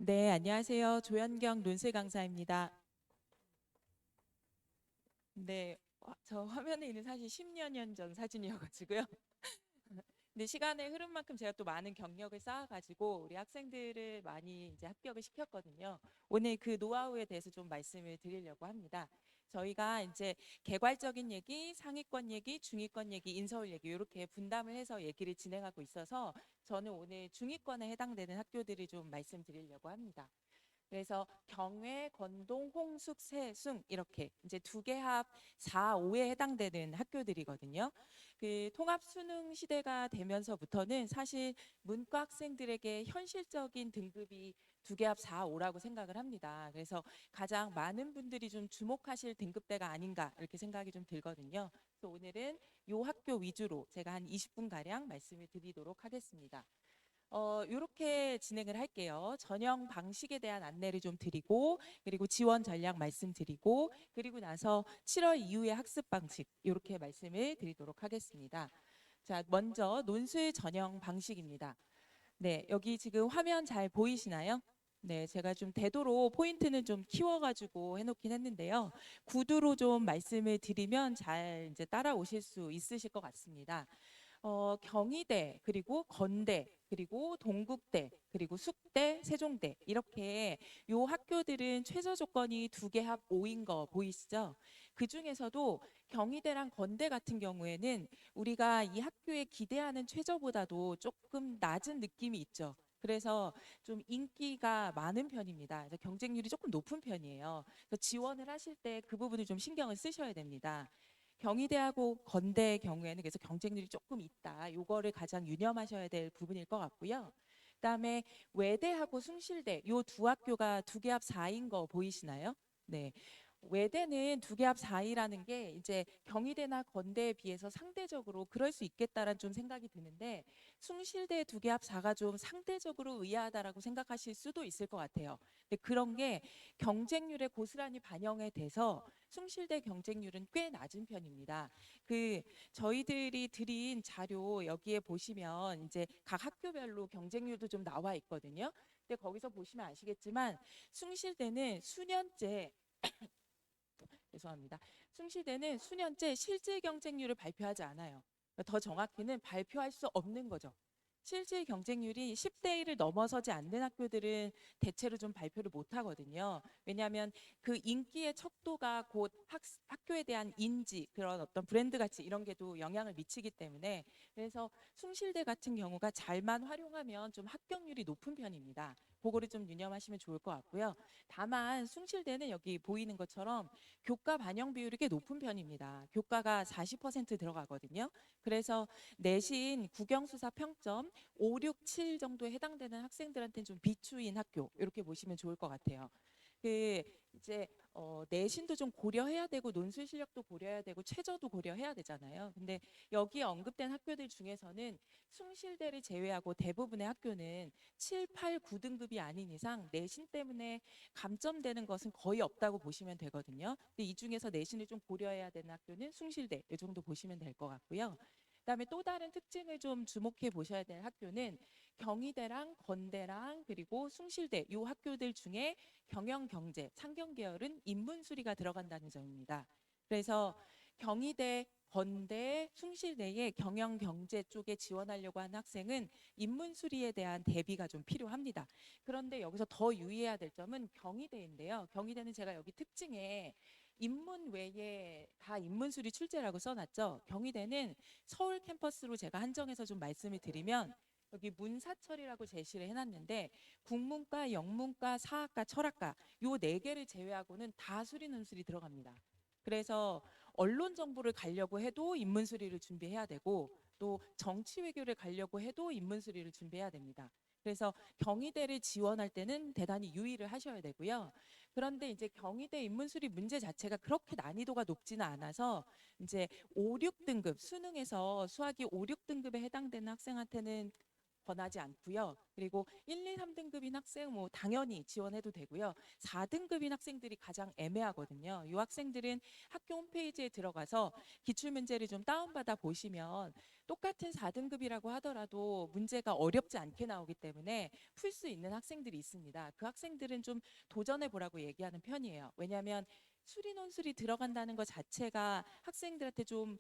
네, 안녕하세요. 조현경 논술 강사입니다. 네, 저 화면에 있는 사실 10년 전 사진이어가지고요. 근데 시간의 흐름만큼 제가 또 많은 경력을 쌓아가지고 우리 학생들을 많이 이제 합격을 시켰거든요. 오늘 그 노하우에 대해서 좀 말씀을 드리려고 합니다. 저희가 이제 개괄적인 얘기, 상위권 얘기, 중위권 얘기, 인서울 얘기 이렇게 분담을 해서 얘기를 진행하고 있어서 저는 오늘 중위권에 해당되는 학교들을 좀 말씀드리려고 합니다. 그래서 경회, 건동, 홍숙, 세숭 이렇게 이제 두 개 합 4, 5에 해당되는 학교들이거든요. 그 통합 수능 시대가 되면서부터는 사실 문과 학생들에게 현실적인 등급이 두 개 합 4, 5라고 생각을 합니다. 그래서 가장 많은 분들이 좀 주목하실 등급대가 아닌가 이렇게 생각이 좀 들거든요. 그래서 오늘은 요 학교 위주로 제가 한 20분 가량 말씀을 드리도록 하겠습니다. 이렇게 진행을 할게요. 전형 방식에 대한 안내를 좀 드리고, 그리고 지원 전략 말씀드리고, 그리고 나서 7월 이후의 학습 방식 이렇게 말씀을 드리도록 하겠습니다. 자, 먼저 논술 전형 방식입니다. 네, 여기 지금 화면 잘 보이시나요? 네, 제가 좀 되도록 포인트는 좀 키워가지고 해놓긴 했는데요. 구두로 좀 말씀을 드리면 잘 이제 따라오실 수 있으실 것 같습니다. 경희대 그리고 건대 그리고 동국대 그리고 숙대 세종대 이렇게 요 학교들은 최저 조건이 두 개 합 5인 거 보이시죠? 그 중에서도 경희대랑 건대 같은 경우에는 우리가 이 학교에 기대하는 최저보다도 조금 낮은 느낌이 있죠. 그래서 좀 인기가 많은 편입니다. 그래서 경쟁률이 조금 높은 편이에요. 그래서 지원을 하실 때 그 부분을 좀 신경을 쓰셔야 됩니다. 경희대하고 건대의 경우에는 그래서 경쟁률이 조금 있다. 요거를 가장 유념하셔야 될 부분일 것 같고요. 그다음에 외대하고 숭실대 요 두 학교가 두 개 합 4인 거 보이시나요? 네. 외대는 두 개 합 4이라는 게 이제 경희대나 건대에 비해서 상대적으로 그럴 수 있겠다라는 좀 생각이 드는데 숭실대 두 개 합 4가 좀 상대적으로 의아하다라고 생각하실 수도 있을 것 같아요. 근데 그런 게 경쟁률에 고스란히 반영이 돼서 숭실대 경쟁률은 꽤 낮은 편입니다. 그 저희들이 드린 자료 여기에 보시면 이제 각 학교별로 경쟁률도 좀 나와 있거든요. 근데 거기서 보시면 아시겠지만 숭실대는 수년째 죄송합니다. 숭실대는 수년째 실질 경쟁률을 발표하지 않아요. 더 정확히는 발표할 수 없는 거죠. 실질 경쟁률이 10대 1을 넘어서지 않는 학교들은 대체로 좀 발표를 못 하거든요. 왜냐하면 그 인기의 척도가 곧 학교에 대한 인지, 그런 어떤 브랜드 가치 이런 게도 영향을 미치기 때문에 그래서 숭실대 같은 경우가 잘만 활용하면 좀 합격률이 높은 편입니다. 그거를 좀 유념하시면 좋을 것 같고요. 다만 숭실대는 여기 보이는 것처럼 교과 반영 비율이 꽤 높은 편입니다. 교과가 40% 들어가거든요. 그래서 내신 국영수사 평점 5, 6, 7 정도에 해당되는 학생들한테는 좀 비추인 학교 이렇게 보시면 좋을 것 같아요. 그 이제 내신도 좀 고려해야 되고 논술 실력도 고려해야 되고 최저도 고려해야 되잖아요. 근데 여기에 언급된 학교들 중에서는 숭실대를 제외하고 대부분의 학교는 7, 8, 9등급이 아닌 이상 내신 때문에 감점되는 것은 거의 없다고 보시면 되거든요. 근데 이 중에서 내신을 좀 고려해야 되는 학교는 숭실대 이 정도 보시면 될 것 같고요. 그다음에 또 다른 특징을 좀 주목해 보셔야 될 학교는 경희대랑 건대랑 그리고 숭실대 이 학교들 중에 경영 경제 상경 계열은 인문수리가 들어간다는 점입니다. 그래서 경희대 건대 숭실대의 경영 경제 쪽에 지원하려고 하는 학생은 인문수리에 대한 대비가 좀 필요합니다. 그런데 여기서 더 유의해야 될 점은 경희대인데요. 경희대는 제가 여기 특징에 인문 외에 다 인문수리 출제라고 써놨죠. 경희대는 서울 캠퍼스로 제가 한정해서 좀 말씀을 드리면 여기 문사철이라고 제시를 해놨는데 국문과, 영문과, 사학과, 철학과 요 네 개를 제외하고는 다 수리 논술이 들어갑니다. 그래서 언론 정보를 가려고 해도 인문수리를 준비해야 되고 또 정치 외교를 가려고 해도 인문수리를 준비해야 됩니다. 그래서 경희대를 지원할 때는 대단히 유의를 하셔야 되고요. 그런데 이제 경희대 인문수리 문제 자체가 그렇게 난이도가 높지는 않아서 이제 5, 6등급 수능에서 수학이 5, 6등급에 해당되는 학생한테는 권하지 않고요. 그리고 1, 2, 3등급인 학생 뭐 당연히 지원해도 되고요. 4등급인 학생들이 가장 애매하거든요. 이 학생들은 학교 홈페이지에 들어가서 기출문제를 좀 다운받아 보시면 똑같은 4등급이라고 하더라도 문제가 어렵지 않게 나오기 때문에 풀 수 있는 학생들이 있습니다. 그 학생들은 좀 도전해 보라고 얘기하는 편이에요. 왜냐하면 수리 논술이 들어간다는 것 자체가 학생들한테 좀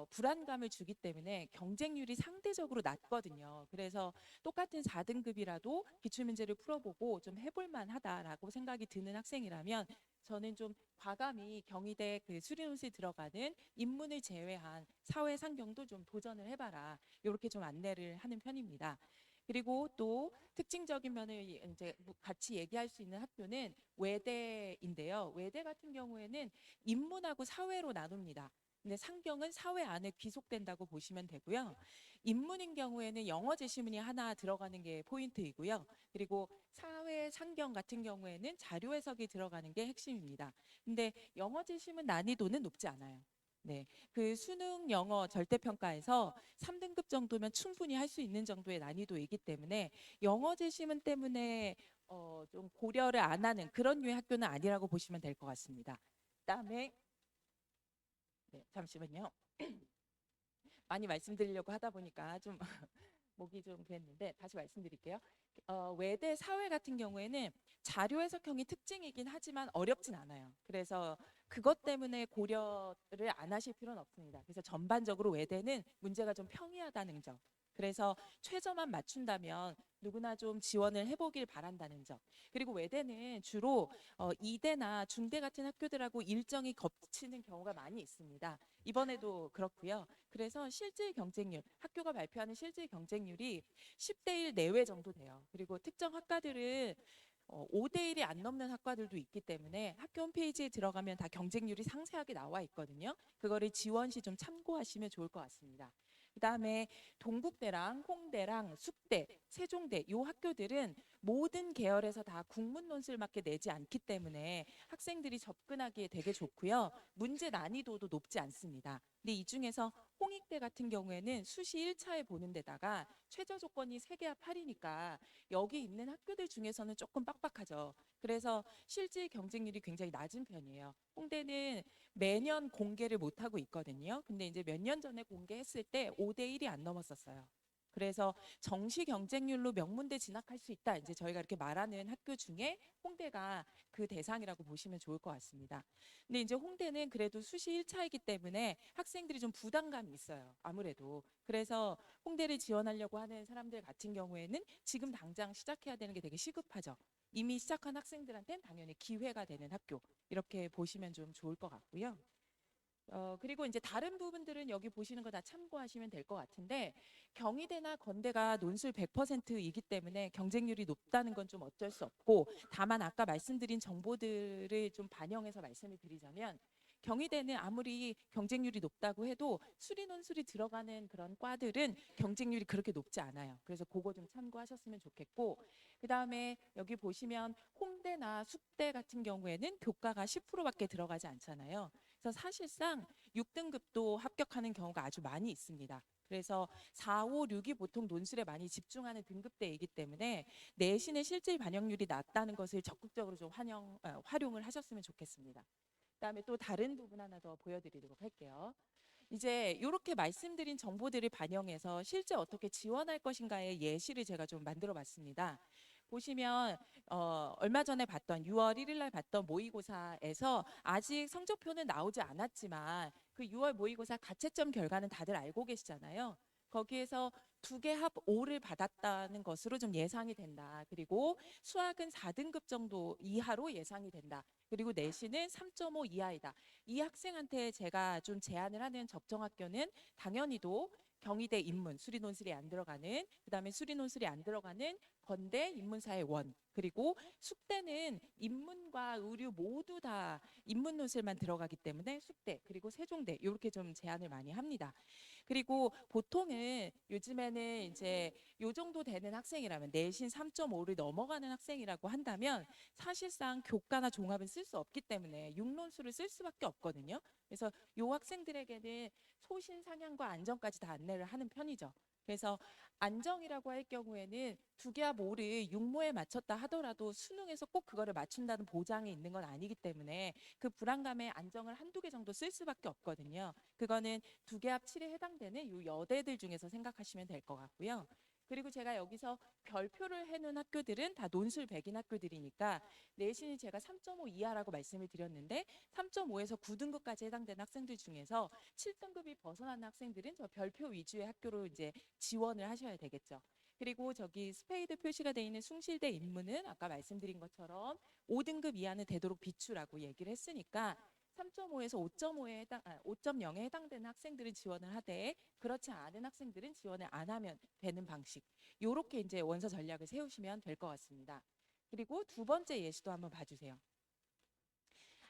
불안감을 주기 때문에 경쟁률이 상대적으로 낮거든요. 그래서 똑같은 4등급이라도 기출문제를 풀어보고 좀 해볼 만하다라고 생각이 드는 학생이라면 저는 좀 과감히 경희대 그 수리 논술에 들어가는 인문을 제외한 사회 상경도 좀 도전을 해봐라. 이렇게 좀 안내를 하는 편입니다. 그리고 또 특징적인 면을 이제 같이 얘기할 수 있는 학교는 외대인데요. 외대 같은 경우에는 인문하고 사회로 나눕니다. 근데 상경은 사회 안에 귀속된다고 보시면 되고요. 인문인 경우에는 영어 제시문이 하나 들어가는 게 포인트이고요. 그리고 사회 상경 같은 경우에는 자료 해석이 들어가는 게 핵심입니다. 근데 영어 제시문 난이도는 높지 않아요. 네, 그 수능 영어 절대평가에서 3등급 정도면 충분히 할 수 있는 정도의 난이도이기 때문에 영어 제시문 때문에 좀 고려를 안 하는 그런 류의 학교는 아니라고 보시면 될 것 같습니다. 그다음에 네, 잠시만요. 많이 말씀드리려고 하다 보니까 좀 목이 좀 그랬는데 다시 말씀드릴게요. 외대 사회 같은 경우에는 자료 해석형이 특징이긴 하지만 어렵진 않아요. 그래서 그것 때문에 고려를 안 하실 필요는 없습니다. 그래서 전반적으로 외대는 문제가 좀 평이하다는 점. 그래서 최저만 맞춘다면 누구나 좀 지원을 해보길 바란다는 점. 그리고 외대는 주로 이대나 중대 같은 학교들하고 일정이 겹치는 경우가 많이 있습니다. 이번에도 그렇고요. 그래서 실질 경쟁률, 학교가 발표하는 실질 경쟁률이 10대 1 내외 정도 돼요. 그리고 특정 학과들은 5대 1이 안 넘는 학과들도 있기 때문에 학교 홈페이지에 들어가면 다 경쟁률이 상세하게 나와 있거든요. 그거를 지원 시 좀 참고하시면 좋을 것 같습니다. 그다음에 동국대랑 홍대랑 숙대, 세종대 이 학교들은 모든 계열에서 다 국문 논술맞게 내지 않기 때문에 학생들이 접근하기에 되게 좋고요. 문제 난이도도 높지 않습니다. 근데 이 중에서 홍익대 같은 경우에는 수시 1차에 보는 데다가 최저 조건이 3개와 8이니까 여기 있는 학교들 중에서는 조금 빡빡하죠. 그래서 실질 경쟁률이 굉장히 낮은 편이에요. 홍대는 매년 공개를 못 하고 있거든요. 근데 이제 몇 년 전에 공개했을 때 5대 1이 안 넘었었어요. 그래서 정시 경쟁률로 명문대 진학할 수 있다. 이제 저희가 이렇게 말하는 학교 중에 홍대가 그 대상이라고 보시면 좋을 것 같습니다. 근데 이제 홍대는 그래도 수시 1차이기 때문에 학생들이 좀 부담감이 있어요. 아무래도. 그래서 홍대를 지원하려고 하는 사람들 같은 경우에는 지금 당장 시작해야 되는 게 되게 시급하죠. 이미 시작한 학생들한테는 당연히 기회가 되는 학교. 이렇게 보시면 좀 좋을 것 같고요. 그리고 이제 다른 부분들은 여기 보시는 거 다 참고하시면 될 것 같은데 경희대나 건대가 논술 100%이기 때문에 경쟁률이 높다는 건 좀 어쩔 수 없고 다만 아까 말씀드린 정보들을 좀 반영해서 말씀을 드리자면 경희대는 아무리 경쟁률이 높다고 해도 수리 논술이 들어가는 그런 과들은 경쟁률이 그렇게 높지 않아요. 그래서 그거 좀 참고하셨으면 좋겠고 그다음에 여기 보시면 홍대나 숙대 같은 경우에는 교과가 10%밖에 들어가지 않잖아요. 그래서 사실상 6등급도 합격하는 경우가 아주 많이 있습니다. 그래서 4, 5, 6이 보통 논술에 많이 집중하는 등급대이기 때문에 내신의 실질 반영률이 낮다는 것을 적극적으로 좀 활용을 하셨으면 좋겠습니다. 그다음에 또 다른 부분 하나 더 보여드리도록 할게요. 이제 이렇게 말씀드린 정보들을 반영해서 실제 어떻게 지원할 것인가의 예시를 제가 좀 만들어 봤습니다. 보시면 얼마 전에 봤던 6월 1일 날 봤던 모의고사에서 아직 성적표는 나오지 않았지만 그 6월 모의고사 가채점 결과는 다들 알고 계시잖아요. 거기에서 2개 합 5를 받았다는 것으로 좀 예상이 된다. 그리고 수학은 4등급 정도 이하로 예상이 된다. 그리고 내신은 3.5 이하이다. 이 학생한테 제가 좀 제안을 하는 적정학교는 당연히도 경희대 인문, 수리논술이 안 들어가는, 그다음에 수리논술이 안 들어가는 건대 인문사의 원, 그리고 숙대는 인문과 의류 모두 다 인문 논술만 들어가기 때문에 숙대, 그리고 세종대 이렇게 좀 제안을 많이 합니다. 그리고 보통은 요즘에는 이제 요 정도 되는 학생이라면 내신 3.5를 넘어가는 학생이라고 한다면 사실상 교과나 종합은 쓸 수 없기 때문에 육론수를 쓸 수밖에 없거든요. 그래서 요 학생들에게는 소신 상향과 안정까지 다 안내를 하는 편이죠. 그래서 안정이라고 할 경우에는 두 개합 5를 육모에 맞췄다 하더라도 수능에서 꼭 그거를 맞춘다는 보장이 있는 건 아니기 때문에 그 불안감에 안정을 한두 개 정도 쓸 수밖에 없거든요. 그거는 두 개합 7에 해당되는 요 여대들 중에서 생각하시면 될 것 같고요. 그리고 제가 여기서 별표를 해놓은 학교들은 다 논술 100인 학교들이니까 내신이 제가 3.5 이하라고 말씀을 드렸는데 3.5에서 9등급까지 해당되는 학생들 중에서 7등급이 벗어나는 학생들은 저 별표 위주의 학교로 이제 지원을 하셔야 되겠죠. 그리고 저기 스페이드 표시가 되어 있는 숭실대 인문은 아까 말씀드린 것처럼 5등급 이하는 되도록 비추라고 얘기를 했으니까 3.5에서 5.0에 해당되는 학생들은 지원을 하되 그렇지 않은 학생들은 지원을 안 하면 되는 방식. 요렇게 이제 원서 전략을 세우시면 될 것 같습니다. 그리고 두 번째 예시도 한번 봐주세요.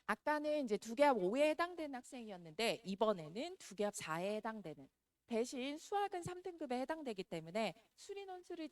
아까는 이제 두 개합 5에 해당되는 학생이었는데 이번에는 두 개합 4에 해당되는 대신 수학은 3등급에 해당되기 때문에 수리논술을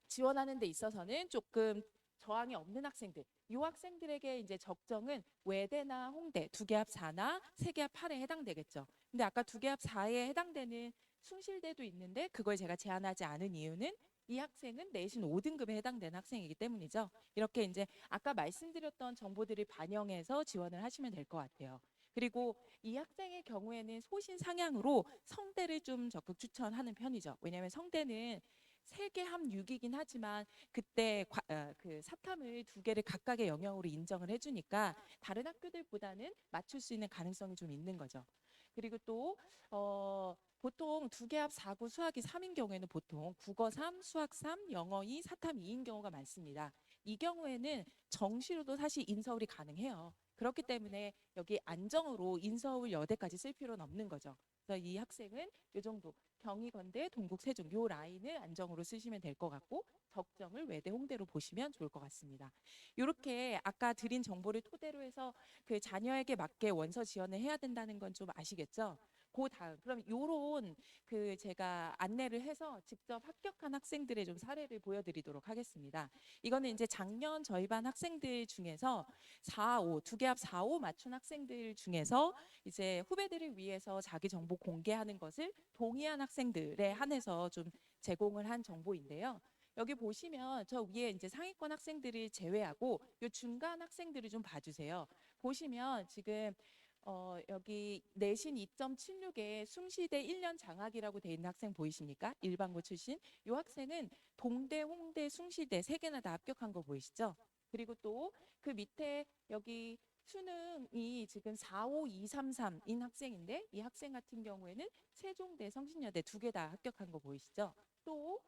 지원하는 데 있어서는 조금 저항이 없는 학생들, 이 학생들에게 이제 적정은 외대나 홍대, 두 개합 4나 세 개합 8에 해당되겠죠. 근데 아까 두 개합 4에 해당되는 숭실대도 있는데 그걸 제가 제한하지 않은 이유는 이 학생은 내신 5등급에 해당되는 학생이기 때문이죠. 이렇게 이제 아까 말씀드렸던 정보들을 반영해서 지원을 하시면 될 것 같아요. 그리고 이 학생의 경우에는 소신 상향으로 성대를 좀 적극 추천하는 편이죠. 왜냐하면 성대는 세계 합6이긴 하지만 그때 그 사탐을 두 개를 각각의 영역으로 인정을 해주니까 다른 학교들보다는 맞출 수 있는 가능성이 좀 있는 거죠. 그리고 또 보통 두 개 합 4구 수학이 3인 경우에는 보통 국어 3, 수학 3, 영어 2, 사탐 2인 경우가 많습니다. 이 경우에는 정시로도 사실 인서울이 가능해요. 그렇기 때문에 여기 안정으로 인서울 여대까지 쓸 필요는 없는 거죠. 그래서 이 학생은 이 정도 경희건대, 동국, 세종 요 라인을 안정으로 쓰시면 될 것 같고 적정을 외대, 홍대로 보시면 좋을 것 같습니다. 이렇게 아까 드린 정보를 토대로 해서 그 자녀에게 맞게 원서 지원을 해야 된다는 건 좀 아시겠죠? 그 다음 그럼 요런 그 제가 안내를 해서 직접 합격한 학생들의 좀 사례를 보여드리도록 하겠습니다. 이거는 이제 작년 저희 반 학생들 중에서 4, 5, 두 개 합 4, 5 맞춘 학생들 중에서 이제 후배들을 위해서 자기 정보 공개하는 것을 동의한 학생들에 한해서 좀 제공을 한 정보인데요. 여기 보시면 저 위에 이제 상위권 학생들을 제외하고 요 중간 학생들을 좀 봐주세요. 보시면 지금 여기 내신 2.76에 숭시대 1년 장학이라고 돼 있는 학생 보이십니까? 일반고 출신. 이 학생은 동대, 홍대, 숭시대 세 개나 다 합격한 거 보이시죠? 그리고 또 그 밑에 여기 수능이 지금 45233인 학생인데 이 학생 같은 경우에는 세종대, 성신여대 두 개 다 합격한 거 보이시죠? 또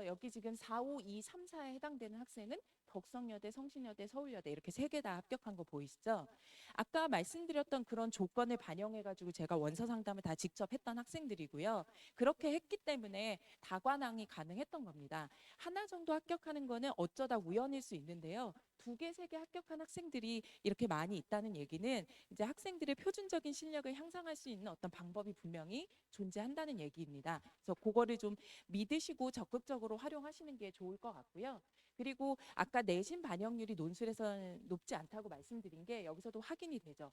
여기 지금 45234에 해당되는 학생은 덕성여대, 성신여대, 서울여대 이렇게 세 개 다 합격한 거 보이시죠? 아까 말씀드렸던 그런 조건을 반영해가지고 제가 원서 상담을 다 직접 했던 학생들이고요. 그렇게 했기 때문에 다관왕이 가능했던 겁니다. 하나 정도 합격하는 거는 어쩌다 우연일 수 있는데요. 두 개, 세 개 합격한 학생들이 이렇게 많이 있다는 얘기는 이제 학생들의 표준적인 실력을 향상할 수 있는 어떤 방법이 분명히 존재한다는 얘기입니다. 그래서 그거를 좀 믿으시고 적극적으로 활용하시는 게 좋을 것 같고요. 그리고 아까 내신 반영률이 논술에서는 높지 않다고 말씀드린 게 여기서도 확인이 되죠.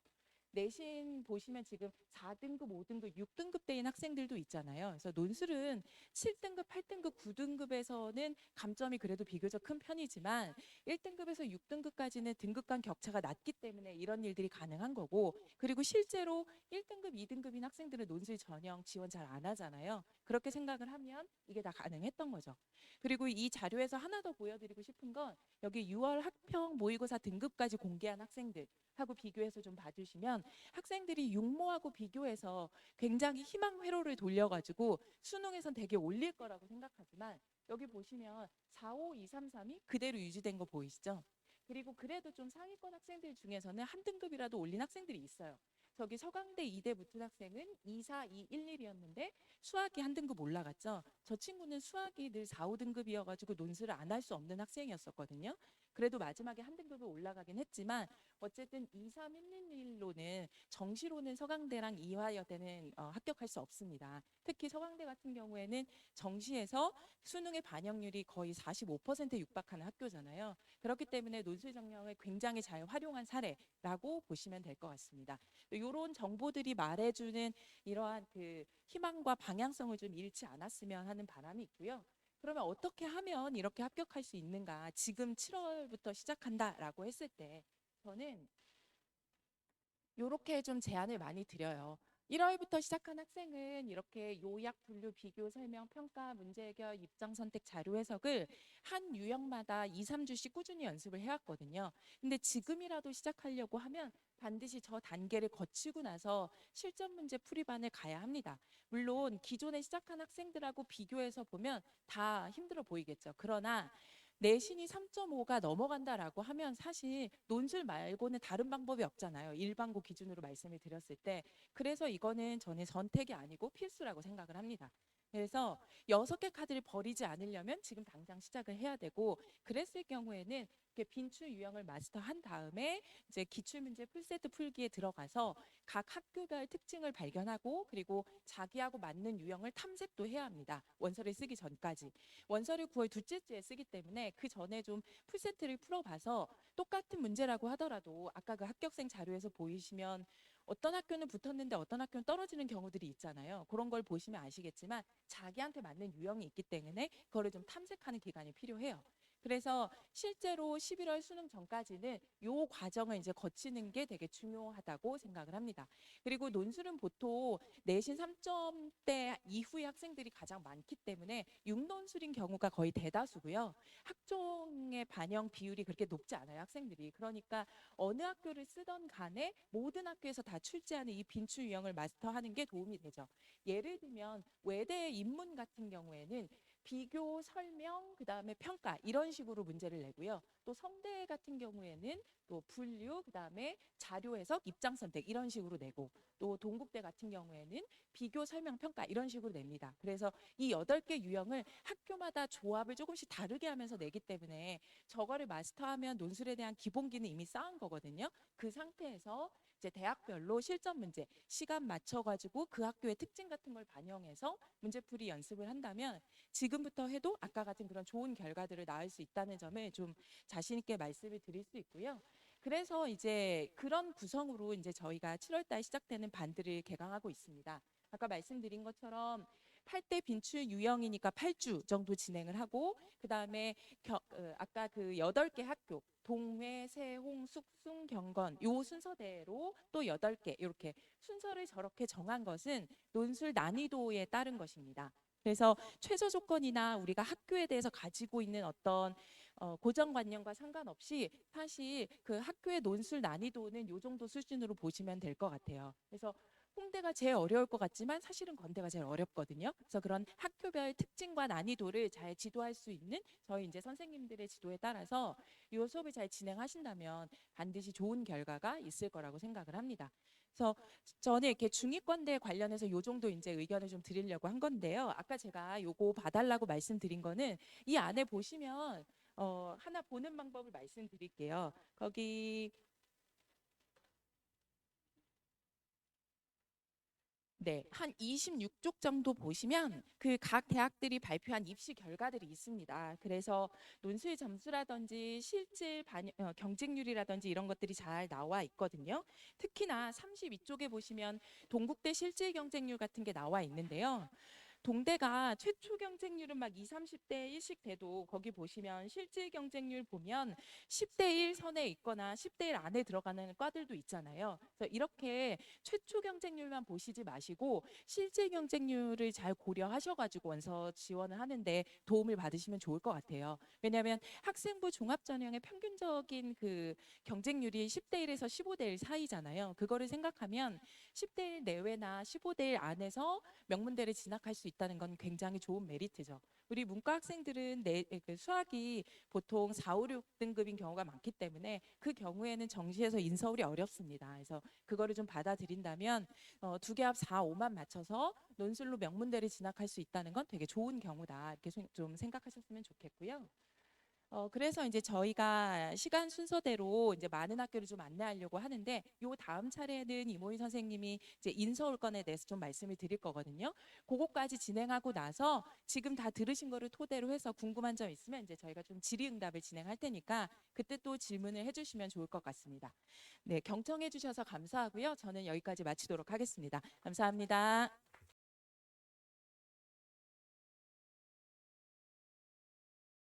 내신 보시면 지금 4등급, 5등급, 6등급대인 학생들도 있잖아요. 그래서 논술은 7등급, 8등급, 9등급에서는 감점이 그래도 비교적 큰 편이지만 1등급에서 6등급까지는 등급 간 격차가 낮기 때문에 이런 일들이 가능한 거고 그리고 실제로 1등급, 2등급인 학생들은 논술 전형 지원 잘 안 하잖아요. 그렇게 생각을 하면 이게 다 가능했던 거죠. 그리고 이 자료에서 하나 더 보여드리고 싶은 건 여기 6월 학평 모의고사 등급까지 공개한 학생들 하고 비교해서 좀 봐주시면 학생들이 육모하고 비교해서 굉장히 희망 회로를 돌려가지고 수능에선 되게 올릴 거라고 생각하지만 여기 보시면 4, 5, 2, 3, 3이 그대로 유지된 거 보이시죠? 그리고 그래도 좀 상위권 학생들 중에서는 한 등급이라도 올린 학생들이 있어요. 저기 서강대 2대 붙은 학생은 2, 4, 2, 1, 1이었는데 수학이 한 등급 올라갔죠. 저 친구는 수학이 늘 4, 5등급이어가지고 논술을 안 할 수 없는 학생이었었거든요. 그래도 마지막에 한 등급을 올라가긴 했지만 어쨌든 23111로는 정시로는 서강대랑 이화여대는 합격할 수 없습니다. 특히 서강대 같은 경우에는 정시에서 수능의 반영률이 거의 45%에 육박하는 학교잖아요. 그렇기 때문에 논술 전형을 굉장히 잘 활용한 사례라고 보시면 될 것 같습니다. 이런 정보들이 말해주는 이러한 그 희망과 방향성을 좀 잃지 않았으면 하는 바람이 있고요. 그러면 어떻게 하면 이렇게 합격할 수 있는가? 지금 7월부터 시작한다라고 했을 때 저는 이렇게 좀 제안을 많이 드려요. 1월부터 시작한 학생은 이렇게 요약, 분류, 비교, 설명, 평가, 문제 해결, 입장 선택, 자료 해석을 한 유형마다 2, 3주씩 꾸준히 연습을 해왔거든요. 근데 지금이라도 시작하려고 하면 반드시 저 단계를 거치고 나서 실전 문제 풀이반을 가야 합니다. 물론 기존에 시작한 학생들하고 비교해서 보면 다 힘들어 보이겠죠. 그러나 내신이 3.5가 넘어간다라고 하면 사실 논술 말고는 다른 방법이 없잖아요. 일반고 기준으로 말씀을 드렸을 때. 그래서 이거는 저는 선택이 아니고 필수라고 생각을 합니다. 그래서 6개 카드를 버리지 않으려면 지금 당장 시작을 해야 되고, 그랬을 경우에는 이렇게 빈출 유형을 마스터한 다음에 이제 기출문제 풀세트 풀기에 들어가서 각 학교별 특징을 발견하고, 그리고 자기하고 맞는 유형을 탐색도 해야 합니다. 원서를 쓰기 전까지. 원서를 9월 둘째 주에 쓰기 때문에 그 전에 좀 풀세트를 풀어봐서 똑같은 문제라고 하더라도 아까 그 합격생 자료에서 보이시면 어떤 학교는 붙었는데 어떤 학교는 떨어지는 경우들이 있잖아요. 그런 걸 보시면 아시겠지만 자기한테 맞는 유형이 있기 때문에 그거를 좀 탐색하는 기간이 필요해요. 그래서 실제로 11월 수능 전까지는 이 과정을 이제 거치는 게 되게 중요하다고 생각을 합니다. 그리고 논술은 보통 내신 3점대 이후의 학생들이 가장 많기 때문에 6논술인 경우가 거의 대다수고요. 학종의 반영 비율이 그렇게 높지 않아요, 학생들이. 그러니까 어느 학교를 쓰던 간에 모든 학교에서 다 출제하는 이 빈출 유형을 마스터하는 게 도움이 되죠. 예를 들면 외대 인문 같은 경우에는 비교, 설명, 그다음에 평가 이런 식으로 문제를 내고요. 또 성대 같은 경우에는 또 분류, 그다음에 자료 해석, 입장 선택 이런 식으로 내고, 또 동국대 같은 경우에는 비교, 설명, 평가 이런 식으로 냅니다. 그래서 이 8개 유형을 학교마다 조합을 조금씩 다르게 하면서 내기 때문에 저거를 마스터하면 논술에 대한 기본기는 이미 쌓은 거거든요. 그 상태에서 이제 대학별로 실전 문제 시간 맞춰가지고 그 학교의 특징 같은 걸 반영해서 문제풀이 연습을 한다면 지금부터 해도 아까 같은 그런 좋은 결과들을 낳을 수 있다는 점을 좀 자신 있게 말씀을 드릴 수 있고요. 그래서 이제 그런 구성으로 이제 저희가 7월 달 시작되는 반들을 개강하고 있습니다. 아까 말씀드린 것처럼 8대 빈출 유형이니까 8주 정도 진행을 하고, 그다음에 아까 그 8개 학교 동회, 세홍, 숙순, 경건 요 순서대로 또 8개 이렇게 순서를 저렇게 정한 것은 논술 난이도에 따른 것입니다. 그래서 최저 조건이나 우리가 학교에 대해서 가지고 있는 어떤 고정관념과 상관없이 사실 그 학교의 논술 난이도는 요 정도 수준으로 보시면 될 것 같아요. 그래서 홍대가 제일 어려울 것 같지만 사실은 건대가 제일 어렵거든요. 그래서 그런 학교별 특징과 난이도를 잘 지도할 수 있는 저희 이제 선생님들의 지도에 따라서 이 수업을 잘 진행하신다면 반드시 좋은 결과가 있을 거라고 생각을 합니다. 그래서 저는 이렇게 중위권대 관련해서 요 정도 이제 의견을 좀 드리려고 한 건데요. 아까 제가 요거 봐달라고 말씀드린 거는 이 안에 보시면 하나 보는 방법을 말씀드릴게요. 거기 네, 한 26쪽 정도 보시면 그 각 대학들이 발표한 입시 결과들이 있습니다. 그래서 논술 점수라든지 실질 경쟁률이라든지 이런 것들이 잘 나와 있거든요. 특히나 32쪽에 보시면 동국대 실질 경쟁률 같은 게 나와 있는데요. 동대가 최초 경쟁률은 막 2, 30대 1씩 돼도 거기 보시면 실질 경쟁률 보면 10대 1 선에 있거나 10대 1 안에 들어가는 과들도 있잖아요. 그래서 이렇게 최초 경쟁률만 보시지 마시고 실질 경쟁률을 잘 고려하셔가지고 원서 지원을 하는데 도움을 받으시면 좋을 것 같아요. 왜냐하면 학생부 종합전형의 평균적인 그 경쟁률이 10대 1에서 15대 1 사이잖아요. 그거를 생각하면 10대 1 내외나 15대 1 안에서 명문대를 진학할 수 있다는 건 굉장히 좋은 메리트죠. 우리 문과 학생들은 그 수학이 보통 4, 5, 6등급인 경우가 많기 때문에 그 경우에는 정시에서 인서울이 어렵습니다. 그래서 그거를 좀 받아들인다면 두 개 합 4, 5만 맞춰서 논술로 명문대를 진학할 수 있다는 건 되게 좋은 경우다. 이렇게 좀 생각하셨으면 좋겠고요. 그래서 이제 저희가 시간 순서대로 이제 많은 학교를 좀 안내하려고 하는데, 요 다음 차례는 이모희 선생님이 이제 인서울건에 대해서 좀 말씀을 드릴 거거든요. 그거까지 진행하고 나서 지금 다 들으신 거를 토대로 해서 궁금한 점 있으면 이제 저희가 좀 질의응답을 진행할 테니까 그때 또 질문을 해주시면 좋을 것 같습니다. 네, 경청해 주셔서 감사하고요. 저는 여기까지 마치도록 하겠습니다. 감사합니다.